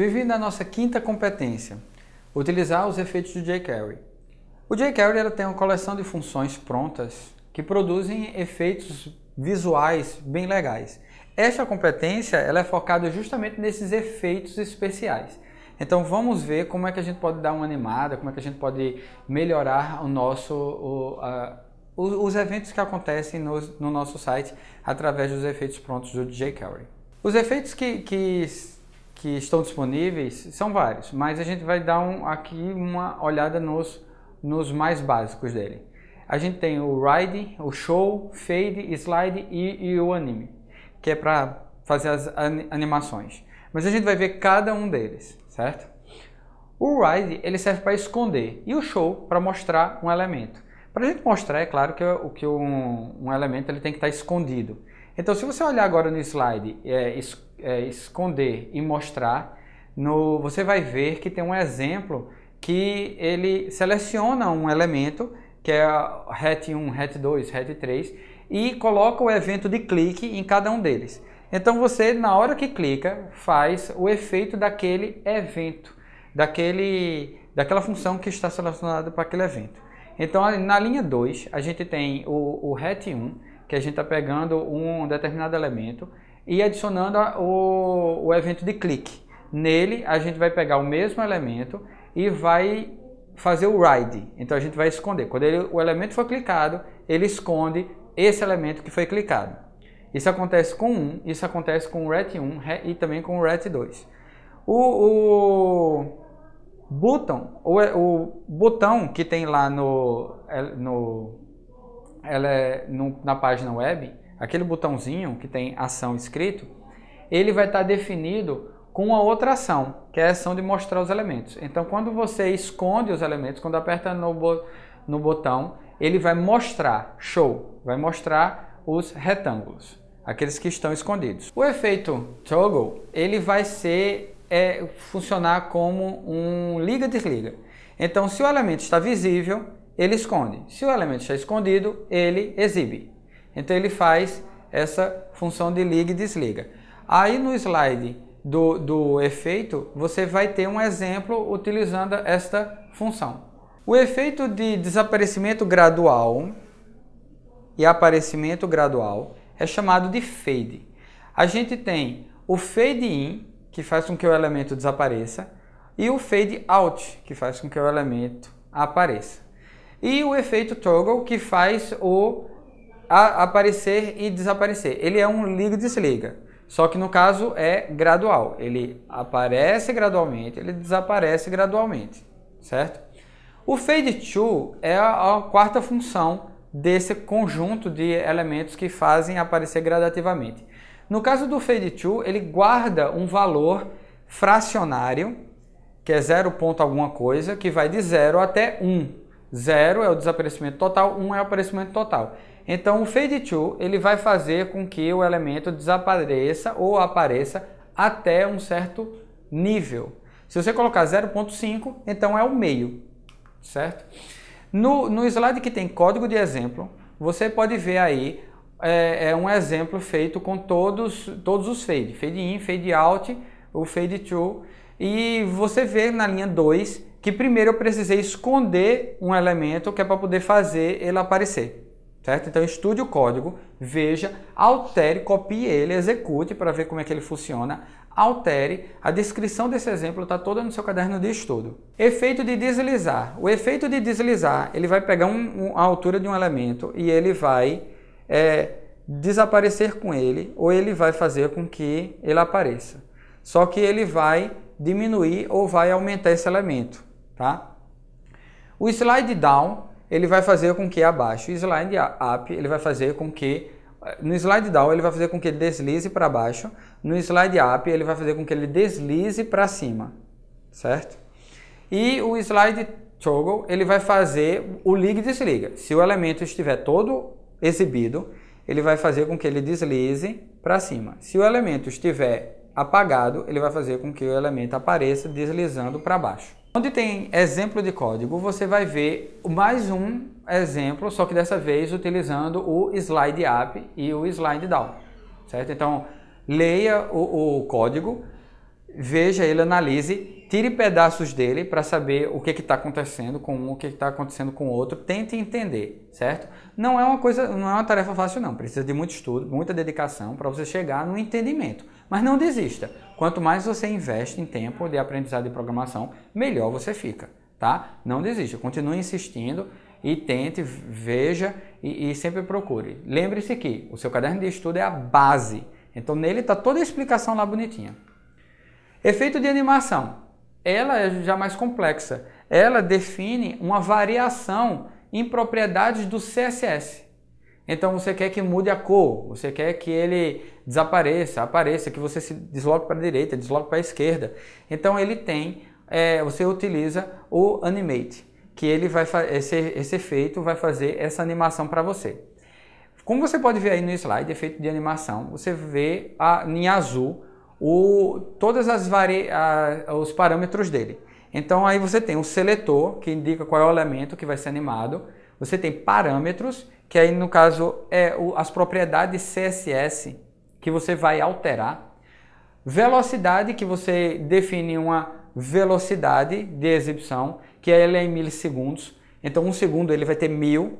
Bem-vindo à nossa quinta competência, utilizar os efeitos do jQuery. O jQuery tem uma coleção de funções prontas que produzem efeitos visuais bem legais. Esta competência é focada justamente nesses efeitos especiais. Então vamos ver como é que a gente pode dar uma animada, como é que a gente pode melhorar os eventos que acontecem no nosso site através dos efeitos prontos do jQuery. Os efeitos que estão disponíveis são vários, mas a gente vai dar aqui uma olhada nos mais básicos dele. A gente tem o Ride, o Show, Fade, Slide e o Anime, que é para fazer as animações. Mas a gente vai ver cada um deles, certo? O Ride ele serve para esconder e o Show para mostrar um elemento. Para a gente mostrar, é claro que um elemento ele tem que estar escondido. Então, se você olhar agora no slide, esconder e mostrar, você vai ver que tem um exemplo que ele seleciona um elemento, que é hat1, hat2, hat3, e coloca o evento de clique em cada um deles. Então, você, na hora que clica, faz o efeito daquele evento, daquela função que está selecionada para aquele evento. Então, na linha 2, a gente tem o hat1, que a gente está pegando um determinado elemento e adicionando o evento de clique. Nele, a gente vai pegar o mesmo elemento e vai fazer o Ride. Então, a gente vai esconder. Quando o elemento for clicado, ele esconde esse elemento que foi clicado. Isso acontece com 1, isso acontece com o Ret1 e também com o Ret2. O botão que tem lá na página web, aquele botãozinho que tem ação escrito, ele vai estar definido com uma outra ação, que é a ação de mostrar os elementos. Então, quando você esconde os elementos, quando aperta no botão, ele vai mostrar, show, vai mostrar os retângulos, aqueles que estão escondidos. O efeito toggle, ele vai funcionar como um liga-desliga. Então, se o elemento está visível, ele esconde. Se o elemento está escondido, ele exibe. Então, ele faz essa função de liga e desliga. Aí, no slide do efeito, você vai ter um exemplo utilizando esta função. O efeito de desaparecimento gradual e aparecimento gradual é chamado de fade. A gente tem o fade in, que faz com que o elemento desapareça, e o fade out, que faz com que o elemento apareça. E o efeito toggle, que faz aparecer e desaparecer. Ele é um liga e desliga, só que no caso é gradual. Ele aparece gradualmente, ele desaparece gradualmente, certo? O fade to é a quarta função desse conjunto de elementos que fazem aparecer gradativamente. No caso do fade to, ele guarda um valor fracionário, que é 0 ponto alguma coisa, que vai de 0 até 1. 0 é o desaparecimento total, 1 é o aparecimento total. Então, o fade to ele vai fazer com que o elemento desapareça ou apareça até um certo nível. Se você colocar 0.5, então é o meio, certo? No slide que tem código de exemplo, você pode ver aí um exemplo feito com todos os fade. Fade in, fade out, o fade to. E você vê na linha 2 que primeiro eu precisei esconder um elemento que é para poder fazer ele aparecer, certo? Então estude o código, veja, altere, copie ele, execute para ver como é que ele funciona, altere. A descrição desse exemplo está toda no seu caderno de estudo. Efeito de deslizar. O efeito de deslizar, ele vai pegar a altura de um elemento e ele vai desaparecer com ele, ou ele vai fazer com que ele apareça. Só que ele vai diminuir ou vai aumentar esse elemento, tá? O slide down, ele vai fazer com que abaixe. O slide up, ele vai fazer com que... No slide down, ele vai fazer com que ele deslize para baixo. No slide up, ele vai fazer com que ele deslize para cima, certo? E o slide toggle, ele vai fazer o liga e desliga. Se o elemento estiver todo exibido, ele vai fazer com que ele deslize para cima. Se o elemento estiver apagado, ele vai fazer com que o elemento apareça deslizando para baixo. Onde tem exemplo de código, você vai ver mais um exemplo, só que dessa vez utilizando o slide up e o slide down, certo? Então, leia o código, veja ele, analise, tire pedaços dele para saber o que está acontecendo com um, o que está acontecendo com o outro, tente entender, certo? Não é uma tarefa fácil não, precisa de muito estudo, muita dedicação para você chegar no entendimento, mas não desista. Quanto mais você investe em tempo de aprendizado de programação, melhor você fica, tá? Não desista, continue insistindo e tente, veja e sempre procure. Lembre-se que o seu caderno de estudo é a base, então nele está toda a explicação lá bonitinha. Efeito de animação. Ela é já mais complexa. Ela define uma variação em propriedades do CSS. Então você quer que mude a cor, você quer que ele desapareça, apareça, que você se desloque para a direita, desloque para a esquerda. Então ele tem, você utiliza o Animate, que ele vai esse efeito vai fazer essa animação para você. Como você pode ver aí no slide, efeito de animação, você vê em azul todas os parâmetros dele. Então aí você tem o seletor, que indica qual é o elemento que vai ser animado. Você tem parâmetros, que aí no caso as propriedades CSS que você vai alterar. Velocidade, que você define uma velocidade de exibição, que ela é em milissegundos. Então 1 segundo ele vai ter 1000.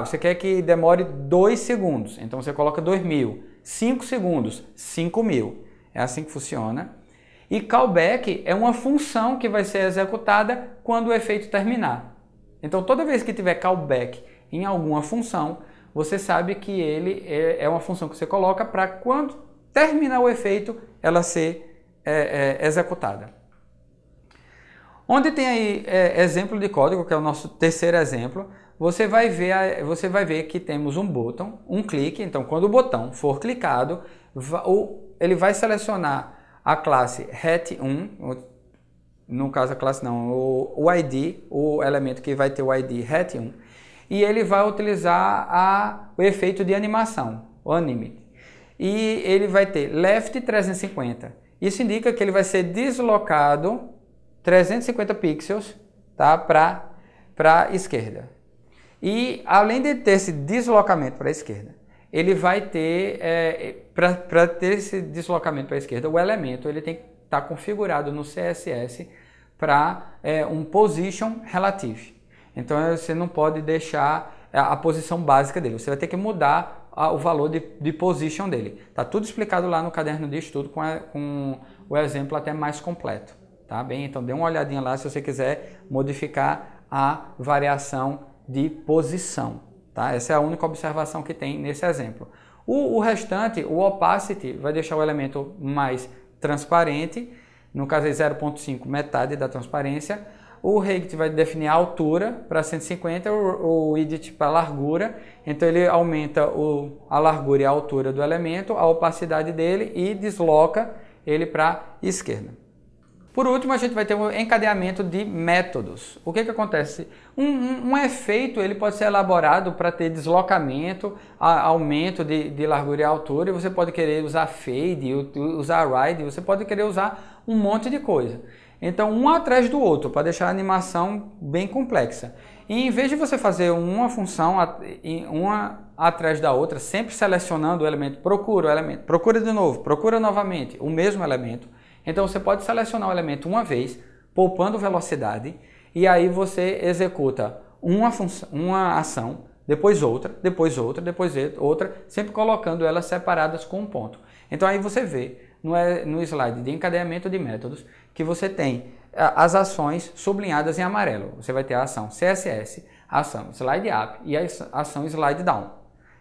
Você quer que demore 2 segundos, então você coloca 2000. 5 segundos, 5000. É assim que funciona. E callback é uma função que vai ser executada quando o efeito terminar. Então toda vez que tiver callback em alguma função, você sabe que ele é uma função que você coloca para quando terminar o efeito, ela ser executada. Onde tem aí exemplo de código, que é o nosso terceiro exemplo, você vai ver que temos um botão, um clique. Então quando o botão for clicado, ele vai selecionar a classe hat1, no caso a classe não, o ID, o elemento que vai ter o ID hat1, e ele vai utilizar o efeito de animação, o animate. E ele vai ter left 350. Isso indica que ele vai ser deslocado 350 pixels, tá, para a esquerda. E além de ter esse deslocamento para a esquerda, ele vai ter, para ter esse deslocamento para a esquerda, o elemento ele tem que estar configurado no CSS para um position relative. Então você não pode deixar a posição básica dele, você vai ter que mudar o valor de position dele. Está tudo explicado lá no caderno de estudo com o exemplo até mais completo. Tá bem? Então dê uma olhadinha lá se você quiser modificar a variação de posição. Tá? Essa é a única observação que tem nesse exemplo. O restante, o opacity, vai deixar o elemento mais transparente, no caso é 0.5, metade da transparência. O height vai definir a altura para 150, o width para a largura, então ele aumenta a largura e a altura do elemento, a opacidade dele e desloca ele para a esquerda. Por último, a gente vai ter um encadeamento de métodos. O que acontece? Um efeito ele pode ser elaborado para ter deslocamento, aumento de largura e altura, e você pode querer usar fade, usar ride, você pode querer usar um monte de coisa. Então, um atrás do outro, para deixar a animação bem complexa. E em vez de você fazer uma função uma atrás da outra, sempre selecionando o elemento, procura o elemento, procura de novo, procura novamente o mesmo elemento. Então você pode selecionar o elemento uma vez, poupando velocidade, e aí você executa uma ação, depois outra, depois outra, depois outra, sempre colocando elas separadas com um ponto. Então aí você vê no slide de encadeamento de métodos que você tem as ações sublinhadas em amarelo. Você vai ter a ação CSS, a ação slide up e a ação slide down.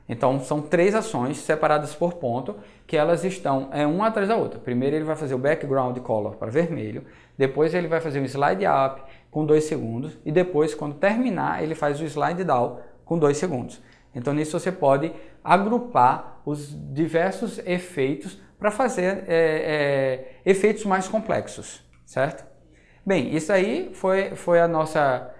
Então são 3 ações separadas por ponto que elas estão uma atrás da outra. Primeiro ele vai fazer o background color para vermelho, depois ele vai fazer o slide up com 2 segundos e depois quando terminar ele faz o slide down com 2 segundos. Então nisso você pode agrupar os diversos efeitos para fazer efeitos mais complexos, certo? Bem, isso aí foi a nossa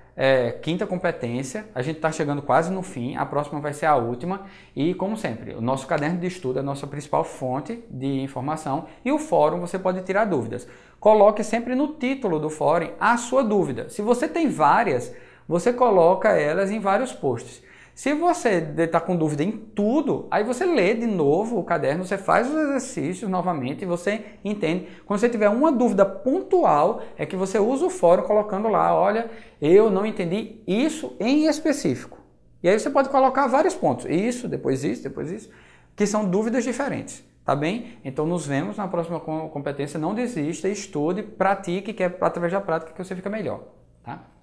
quinta competência. A gente está chegando quase no fim, a próxima vai ser a última e, como sempre, o nosso caderno de estudo é a nossa principal fonte de informação e o fórum você pode tirar dúvidas. Coloque sempre no título do fórum a sua dúvida. Se você tem várias, você coloca elas em vários posts. Se você está com dúvida em tudo, aí você lê de novo o caderno, você faz os exercícios novamente e você entende. Quando você tiver uma dúvida pontual, é que você usa o fórum colocando lá, olha, eu não entendi isso em específico. E aí você pode colocar vários pontos, isso, depois isso, que são dúvidas diferentes, tá bem? Então nos vemos na próxima competência, não desista, estude, pratique, que é através da prática que você fica melhor, tá?